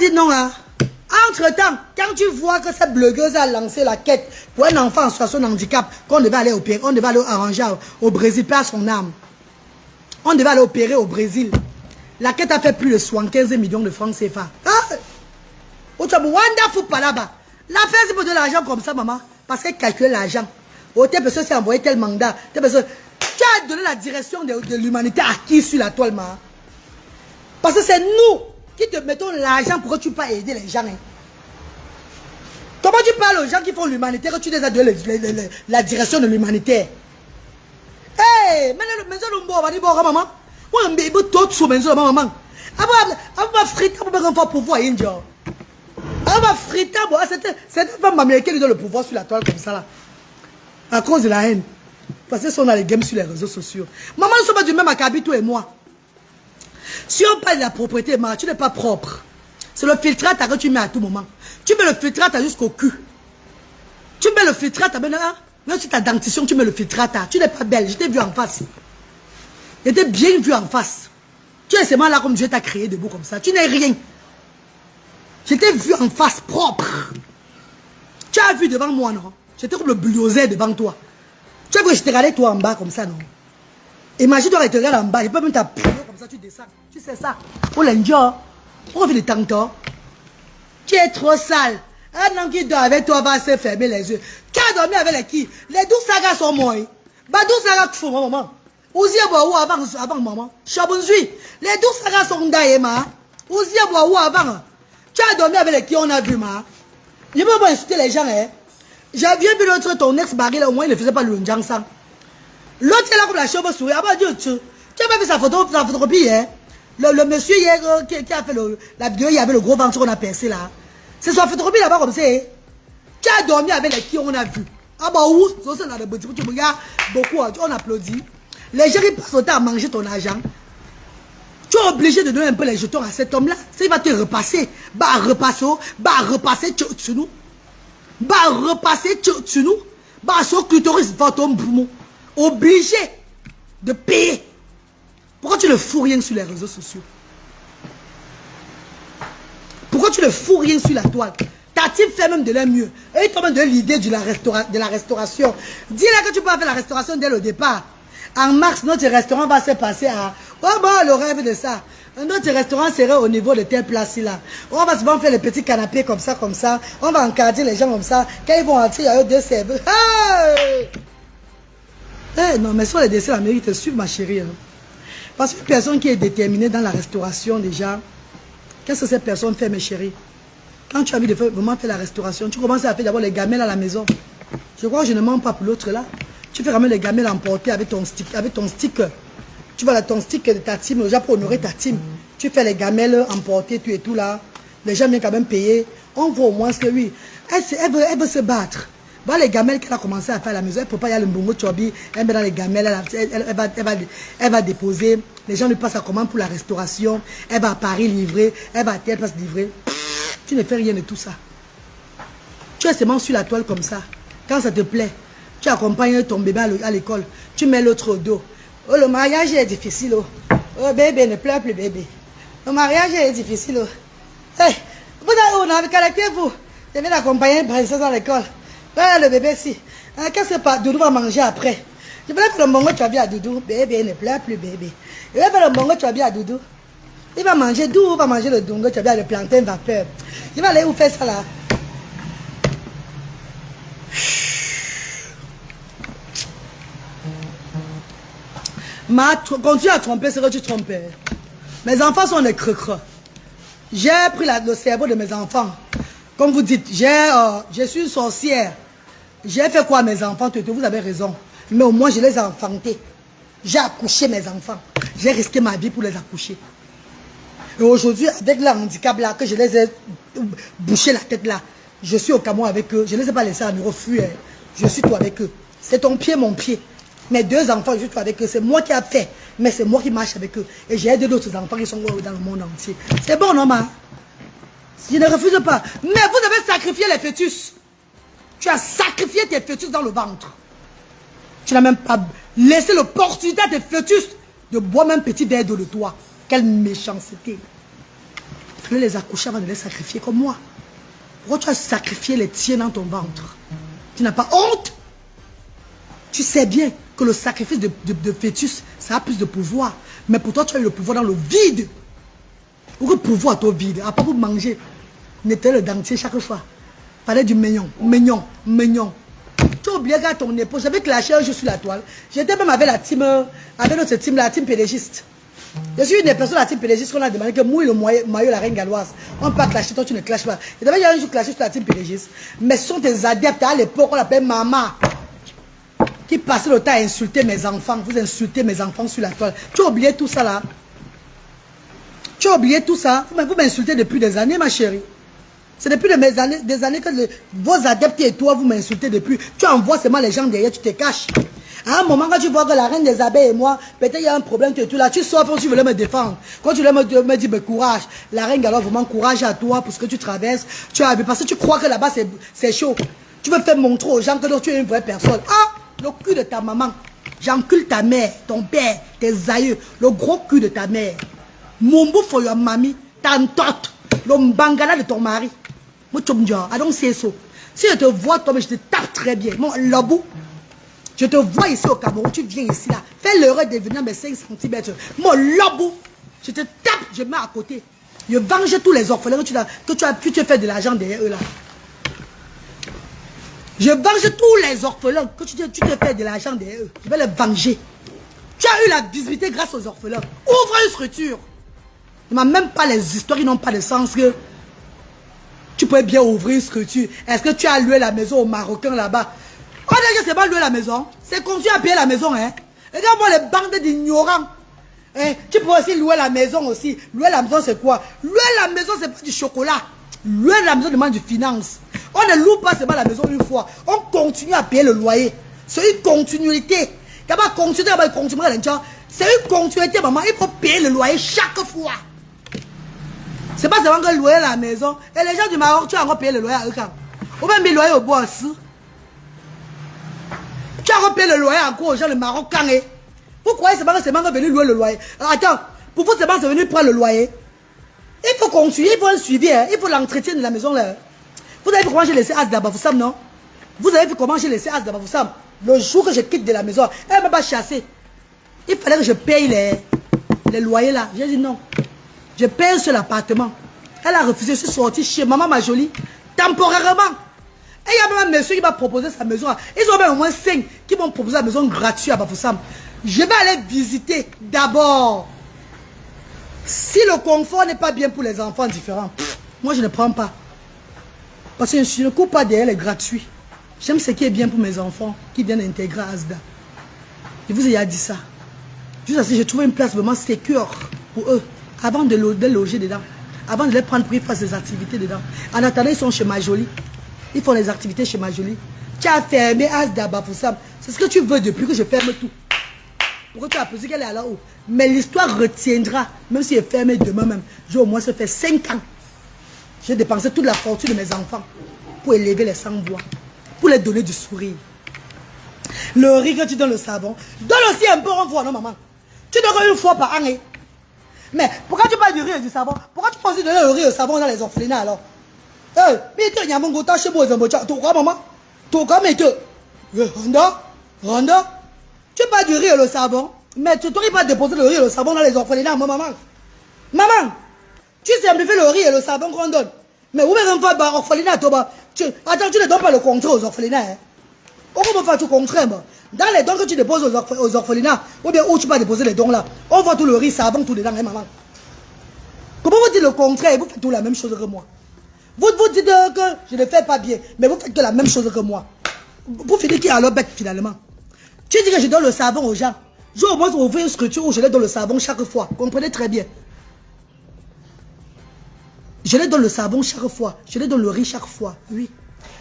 dit non, hein. Entre-temps, quand tu vois que cette blogueuse a lancé la quête pour un enfant en situation de handicap, qu'on devait aller opérer, on devait aller arranger au Brésil, pas son âme. On devait aller opérer au Brésil. La quête a fait plus de 75 millions de francs CFA. Ah! Wonderful pas là-bas. L'affaire, c'est pour de l'argent comme ça, maman. Parce qu'elle calculait l'argent. Oh, telle personne s'est envoyé tel mandat. Telle personne... Tu as donné la direction de l'humanité à qui sur la toile, maman? Parce que c'est nous qui te mettons l'argent pour que tu puisses aider les gens. Hein. Comment tu parles aux gens qui font l'humanité que tu les as donné la direction de l'humanité? Hé, maison on va dire maman. On va dire tout sur maison maman. On va friter pour faire pouvoir injo. On va friter pour cette femme américaine qui donne le pouvoir sur la toile comme ça là. À cause de la haine. Parce qu'ils sont dans les games sur les réseaux sociaux. Maman, nous sommes pas du même acabit, toi et moi. Si on parle de la propriété, maman, tu n'es pas propre. C'est le filtrate que tu mets à tout moment. Tu mets le filtrate jusqu'au cul. Tu mets le filtrate maintenant. Même si ta dentition, tu mets le filtrate. Tu n'es pas belle. Je t'ai vu en face. Je t'ai bien vu en face. Tu es seulement là comme Dieu t'a créé debout comme ça. Tu n'es rien. Je t'ai vu en face propre. Tu as vu devant moi, non? J'étais comme le bulldozer devant toi. Tu as vu que je t'ai regardé toi en bas comme ça, non? Imagine-toi que je te regarde en bas. Je peux même t'appuyer comme ça, tu descends. Tu sais ça. Oh l'enjoy. On fait des tantôt. Tu es trop sale. Un homme qui dort avec toi va se fermer les yeux. Qui a dormi avec les qui? Les 12 sagas sont morts. Bah 12 sagas font maman. Ouzi bois avant maman. Chabonzui. Les 12 sagas sont d'ailleurs ma. Ouzi bois avant. Tu as dormi avec les qui on a vu ma. Je ne peux pas insulter les gens hein. J'ai bien vu l'autre ton ex-mari là au moins il ne faisait pas le njangsan. L'autre là comme la cheveux souris. Ah bah Dieu tu as pas vu sa photocopie hein. Le monsieur hier qui a fait la vidéo, il y avait le gros ventre qu'on a percé là. C'est sa photocopie là-bas comme ça. Tu as dormi avec les qui on a vu. Ah bah où? C'est dans le petit tu regardes beaucoup, on applaudit. Les gens qui passent au temps à manger ton argent. Tu es obligé de donner un peu les jetons à cet homme-là. Ça, il va te repasser. Bah repasser sur nous. Bah repasser sur nous. Bah son clitoris va tomber pour nous. Obligé de payer. Pourquoi tu ne fous rien sur les réseaux sociaux? Pourquoi tu ne fous rien sur la toile? Ta team fait même de leur mieux. Et ils t'ont même donné l'idée de la restauration. Dis-leur que tu peux faire la restauration dès le départ. En mars, notre restaurant va se passer à... Oh bon, le rêve de ça. Notre restaurant serait au niveau de telle place-là. On va souvent faire les petits canapés comme ça, comme ça. On va encadrer les gens comme ça. Quand ils vont entrer, il y a eux deux serveurs. Hey! Hey, non, mais sur les décès, la mairie te suit, ma chérie. Hein. Parce qu'une personne qui est déterminée dans la restauration déjà, qu'est-ce que cette personne fait, mes chéris? Quand tu as envie de vraiment faire la restauration, tu commences à faire d'abord les gamelles à la maison. Je crois que je ne mens pas pour l'autre là. Tu fais vraiment les gamelles emportées avec ton sticker. Tu vois là, ton sticker de ta team, déjà pour honorer ta team. Tu fais les gamelles emportées, tout et tout là. Les gens viennent quand même payer. On voit au moins que oui. Elle veut se battre. Voilà les gamelles qu'elle a commencé à faire à la maison. Elle ne peut pas y aller le mbongo chobi. Elle met dans les gamelles. Elle va déposer. Les gens lui passent à commande pour la restauration. Elle va à Paris livrer. Elle va à telle place livrer. Tu ne fais rien de tout ça. Tu es seulement sur la toile comme ça. Quand ça te plaît, tu accompagnes ton bébé à l'école. Tu mets l'autre au dos. Oh, le mariage est difficile. Oh, oh bébé, ne pleure plus, bébé. Le mariage est difficile. Oh. Hey, vous avez caractère, vous. Je viens d'accompagner une princesse à l'école. Voilà le bébé si. Qu'est-ce que Doudou va manger après? Je vais faire le mongo chabi à Doudou. Bébé, ne pleure plus, bébé. Je vais faire le mongo chabi à Doudou. Il va manger, d'où va manger le dongo chabi à le plantain vapeur. Je vais aller où faire ça là? Continue à tromper ce que tu trompes. Mes enfants sont des creux-creux. J'ai pris le cerveau de mes enfants. Comme vous dites, je suis une sorcière. J'ai fait quoi à mes enfants? Vous avez raison. Mais au moins, je les ai enfantés. J'ai accouché mes enfants. J'ai risqué ma vie pour les accoucher. Et aujourd'hui, avec le handicap là, que je les ai bouché la tête là, je suis au Cameroun avec eux. Je ne les ai pas laissés à me refuir. Je suis tout avec eux. C'est ton pied, mon pied. Mes deux enfants, je suis tout avec eux. C'est moi qui ai fait. Mais c'est moi qui marche avec eux. Et j'ai aidé d'autres enfants qui sont dans le monde entier. C'est bon, non, ma? Je ne refuse pas. Mais vous avez sacrifié les fœtus. Tu as sacrifié tes fœtus dans le ventre. Tu n'as même pas laissé l'opportunité à tes fœtus de boire même petit verre d'eau de toi. Quelle méchanceté. Il fallait les accoucher avant de les sacrifier comme moi. Pourquoi tu as sacrifié les tiens dans ton ventre? Tu n'as pas honte? Tu sais bien que le sacrifice de fœtus, ça a plus de pouvoir. Mais pour toi, tu as eu le pouvoir dans le vide. Pourquoi pouvoir toi vide? À part pour manger. Nettoyer le dentier chaque fois. Parler du mignon, mignon, mignon. Tu as oublié qu'à ton épouse, j'avais clashé un jour sur la toile. J'étais même avec la team, avec notre team, la team pédégiste. Je suis une des personnes de la team pédégiste qu'on a demandé que mouille le maillot la reine galloise. On peut pas clasher, toi tu ne clashes pas. Et d'abord, il y a un jour clashé sur la team pédégiste. Mais ce sont des adeptes à l'époque, on l'appelait maman. Qui passaient le temps à insulter mes enfants. Vous insultez mes enfants sur la toile. Tu as oublié tout ça là? Tu as oublié tout ça? Vous m'insultez depuis des années, ma chérie. C'est depuis des années que vos adeptes et toi, vous m'insultez depuis. Tu envoies seulement les gens derrière, tu te caches. À un moment, quand tu vois que la reine des abeilles et moi, peut-être il y a un problème, tu es tout là, tu sors quand tu voulais me défendre. Quand tu voulais me dire, courage, la reine alors vraiment courage à toi pour ce que tu traverses. Parce que tu crois que là-bas c'est chaud. Tu veux faire montrer aux gens que tu es une vraie personne. Ah, le cul de ta maman. J'encule ta mère, ton père, tes aïeux, le gros cul de ta mère. Mumbu for your mamie, tantote, le mbangala de ton mari. I don't say so. Si je te vois, toi, mais je te tape très bien. Mon lobou. Je te vois ici au Cameroun, tu viens ici là. Fais l'erreur de venir mes 5 cm. Mon lobou. Je te tape, je mets à côté. Je venge tous les orphelins que tu te fais de l'argent derrière eux là. Je venge tous les orphelins que tu te fais de l'argent derrière eux. Je vais les venger. Tu as eu la visibilité grâce aux orphelins. Ouvre une structure. Il m'a même pas les histoires, ils n'ont pas de sens que tu peux bien ouvrir une structure. Est-ce que tu as loué la maison aux Marocains là-bas? On a dit que c'est pas louer la maison. C'est continuer à payer la maison. Hein? Regarde-moi les bandes d'ignorants. Hein? Tu peux aussi louer la maison aussi. Louer la maison c'est quoi? Louer la maison c'est pas du chocolat. Louer la maison demande du finance. On ne loue pas seulement la maison une fois. On continue à payer le loyer. C'est une continuité. D'abord continuer, c'est une continuité, maman. Il faut payer le loyer chaque fois. C'est pas seulement que louer la maison. Et les gens du Maroc, tu as encore payé le loyer à eux quand? Ou même le loyer au boss. Tu as encore payé le loyer encore aux gens du Maroc quand? Vous croyez c'est pas venir louer le loyer? Attends, pour vous c'est pas venir prendre le loyer. Il faut continuer, il faut un suivi, hein. Il faut l'entretien de la maison là. Vous avez vu comment j'ai laissé As d'Abafoussam, non? Vous avez vu comment j'ai laissé As d'Abafoussam? Le jour que je quitte de la maison, elle ne m'a pas chassé. Il fallait que je paye les loyers là. J'ai dit non. Je paye sur l'appartement. Elle a refusé. Je suis sorti chez maman ma jolie. Temporairement. Et il y a même un monsieur qui m'a proposé sa maison. Ils ont même au moins 5 qui m'ont proposé la maison gratuite à Bafoussam. Je vais aller visiter d'abord. Si le confort n'est pas bien pour les enfants différents, moi je ne prends pas. Parce que je ne cours pas derrière les gratuits. J'aime ce qui est bien pour mes enfants qui viennent intégrer Asda. Je vous ai dit ça. Juste ainsi, j'ai trouvé une place vraiment sécure pour eux. Avant de loger dedans. Avant de les prendre pour qu'ils fassent des activités dedans. En attendant, ils sont chez ma jolie. Ils font les activités chez ma jolie. Tu as fermé Asda Bafoussam. C'est ce que tu veux depuis que je ferme tout. Pourquoi tu as posé qu'elle est là-haut? Mais l'histoire retiendra. Même si elle est fermée demain même. J'ai au moins ça fait 5 ans. J'ai dépensé toute la fortune de mes enfants pour élever les sans-voix. Pour les donner du sourire. Le riz que tu donnes le savon. Donne aussi un peu en fois, non maman? Tu donnes une fois par an. Hein? Mais pourquoi tu parles du riz et du savon? Pourquoi tu penses donner le riz et le savon dans les orphelinats alors? Mais il y a mon gota chez moi. Tu crois maman? Tu crois mais tu... Randa? Tu parles du riz et le savon. Mais tu n'aurais pas déposé le riz et le savon dans les orphelinats, moi maman. Maman, tu simplifies le riz et le savon qu'on donne. Mais où est-ce qu'on va orphelinat, toi? Attends, tu ne donnes pas le contrat aux orphelinats. Hein? Comment faire tout contraire? Dans les dons que tu déposes aux orphelinats, ou bien où tu vas déposer les dons là, on voit tout le riz, savon, tout dedans, hein, maman. Comment vous dites le contraire? Vous faites tout la même chose que moi. Vous dites que je ne fais pas bien, mais vous faites la même chose que moi. Vous finissez qui est à leur bec finalement? Tu dis que je donne le savon aux gens. Je vais au moins ouvrir une structure où je les donne le savon chaque fois. Comprenez très bien. Je les donne le savon chaque fois. Je les donne le riz chaque fois. Oui.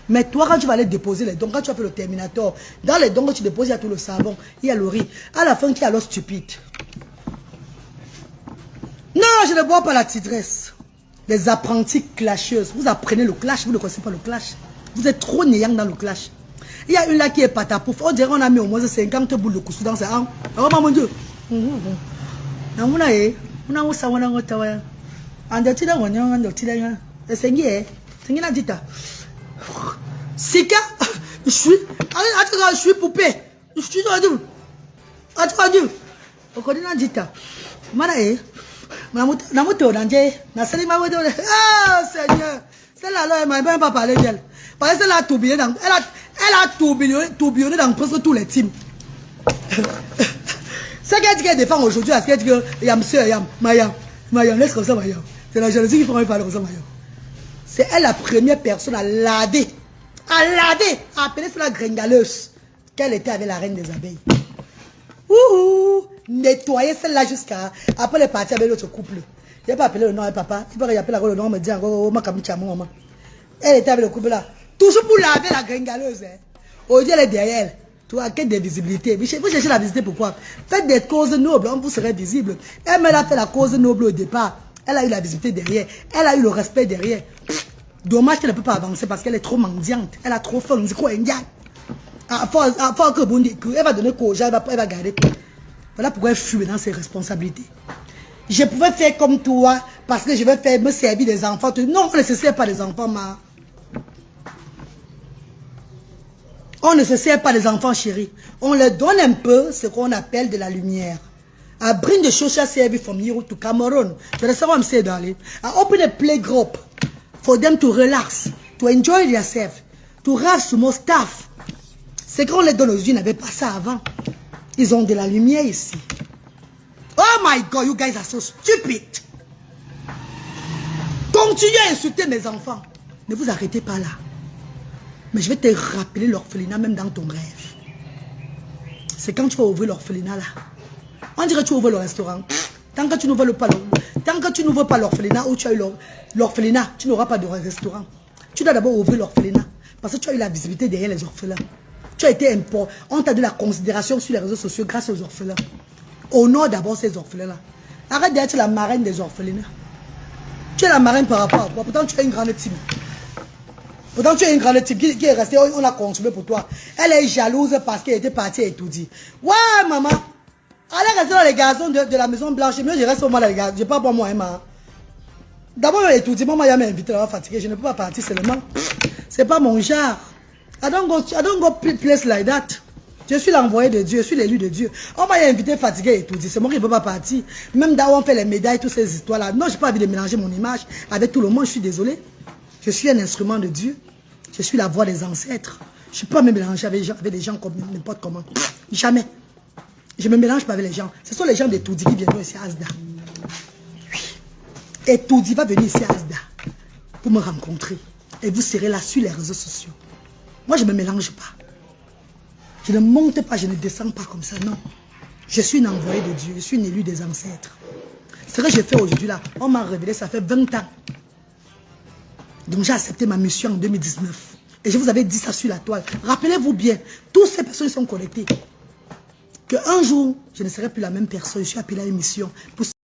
Mais toi, quand tu vas aller déposer les dons, quand tu as fait le terminator, dans les dons que tu déposes, il y a tout le savon, il y a le riz. À la fin, qui est alors stupide? Non, je ne bois pas la tigresse. Les apprentis clasheuses. Vous apprenez le clash, vous ne connaissez pas le clash. Vous êtes trop néant dans le clash. Il y a une là qui est patapouf. On dirait qu'on a mis au moins 50 boules de coussou dans ses hanches. Oh mon Dieu. Andotila wanyon, andotila yan. Sengi, sengi na dita. Sika, je suis poupée. Je suis adou. Adou. Okodi na dita. Mara namuto danje. Na sali ma wedo. Ah, Seigneur. Celle-là, elle m'a même pas parlé d'elle. Parce qu'elle a tourbillonné dans... Elle a tourbillonné dans presque tous les teams. Ce qu'elle dit qu'elle défend aujourd'hui, c'est qu'elle dit que Yam Sœur, Yam, Mayam, laisse comme ça, Mayam. C'est la jalousie qui fera parler comme ça, Mayam. C'est elle la première personne à laver, à appeler sur la gringaleuse qu'elle était avec la reine des abeilles. Ouh, nettoyer celle-là jusqu'à... Après, elle est partie avec l'autre couple. Il n'a pas appelé le nom à papa. Il paraît appeler le nom, me dit encore, maman. Elle était avec le couple là. Toujours pour laver la gringaleuse. Aujourd'hui, elle est derrière elle. Tu as quête de visibilité. Vous cherchez la visibilité pourquoi? Faites des causes nobles, vous serez visible. Elle a fait la cause noble au départ. Elle a eu la visibilité derrière. Elle a eu le respect derrière. Dommage qu'elle ne peut pas avancer parce qu'elle est trop mendiante. Elle a trop faim. C'est quoi, indienne? À force que elle va donner quoi, elle va garder quoi. Voilà pourquoi elle fuit dans ses responsabilités. Je pouvais faire comme toi parce que je vais faire me servir des enfants. Non, on ne se sert pas des enfants, ma. On ne se sert pas des enfants, chérie. On leur donne un peu ce qu'on appelle de la lumière. I bring the social service from Europe to Cameroon. You understand what I'm saying, darling? I open a play group for them to relax, to enjoy themselves, to have some more stuff. C'est qu'on les donne aux yeux, ils n'avaient pas ça avant. Ils ont de la lumière ici. Oh my God, you guys are so stupid. Continuez à insulter mes enfants. Ne vous arrêtez pas là. Mais je vais te rappeler l'orphelinat même dans ton rêve. C'est quand tu vas ouvrir l'orphelinat là. On dirait que tu ouvres le restaurant. Tant que tu n'ouvres pas l'orphelinat où tu as eu l'orphelinat, tu n'auras pas de restaurant. Tu dois d'abord ouvrir l'orphelinat. Parce que tu as eu la visibilité derrière les orphelins. Tu as été important. On t'a donné la considération sur les réseaux sociaux grâce aux orphelins. Honore d'abord ces orphelins-là. Arrête d'être la marraine des orphelinats. Tu es la marraine par rapport à quoi? Pourtant, tu es une grande team. Pourtant, tu es une grande team qui est restée, on l'a consommé pour toi. Elle est jalouse parce qu'elle était partie et tout dit. Ouais, maman. Allez rester dans les gazons de la Maison Blanche. Mieux, je reste pour moi dans les gazons. Je ne parle pas moi, Emma. D'abord, elle tout dit. Maman, elle m'a invité à fatiguer. Je ne peux pas partir seulement. C'est pas mon genre. I don't go place like that. Je suis l'envoyé de Dieu, je suis l'élu de Dieu. On m'a invité fatigué et tout dit. C'est moi qui ne peux pas partir. Même là où on fait les médailles, toutes ces histoires-là. Non, je n'ai pas envie de mélanger mon image avec tout le monde. Je suis désolé. Je suis un instrument de Dieu. Je suis la voix des ancêtres. Je ne suis pas me mélanger avec des gens comme n'importe comment. Jamais. Je ne me mélange pas avec les gens. Ce sont les gens de Toudi qui viendront ici à Asda. Oui. Et Toudi va venir ici à Asda pour me rencontrer. Et vous serez là sur les réseaux sociaux. Moi, je ne me mélange pas. Je ne monte pas, je ne descends pas comme ça, non. Je suis une envoyée de Dieu, je suis une élue des ancêtres. Ce que j'ai fait aujourd'hui là, on m'a révélé, ça fait 20 ans. Donc j'ai accepté ma mission en 2019. Et je vous avais dit ça sur la toile. Rappelez-vous bien, toutes ces personnes sont connectées. Qu'un jour, je ne serai plus la même personne, je suis appelé à une mission pour